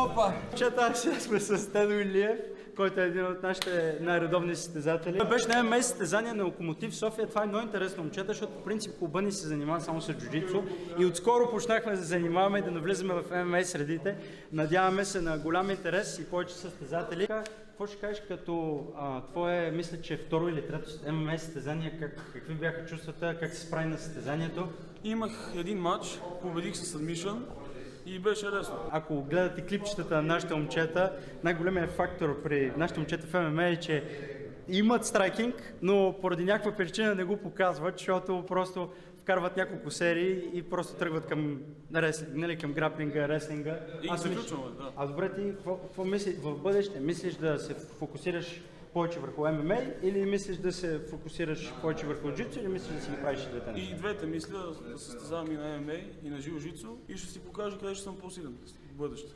Опа! Чета, сега сме с Стено Илиев, който е един от нашите най-редовни състезатели. Той беше на ММА състезание на Локомотив София. Това е много интересно, момчета, защото по принцип клуба ни се занимава само с джуджицу и отскоро почнахме да се занимаваме и да навлизаме в ММА средите. Надяваме се на голям интерес и повече състезатели. Какво ще кажеш като твое, мисля, че второ или трето ММА състезание, какви бяха чувствата, как се справи на състезанието? Имах един матч, победих с адмишън и беше лесно. Ако гледате клипчетата на нашите момчета, най-големият фактор при нашите момчета в ММА е, че имат страйкинг, но поради някаква причина не го показват, защото просто вкарват няколко серии и просто тръгват към реслинг, нали, към граплинга, реслинга. И заключваме, да. А добре, ти какво мислиш в бъдеще? Мислиш да се фокусираш повече върху ММА или мислиш да се фокусираш повече върху джуджицу или мислиш да си ги правиш двете неща? И двете мисля да състезавам и на ММА, и на жило-жицу и ще си покажа къде ще съм по-силен в бъдеще.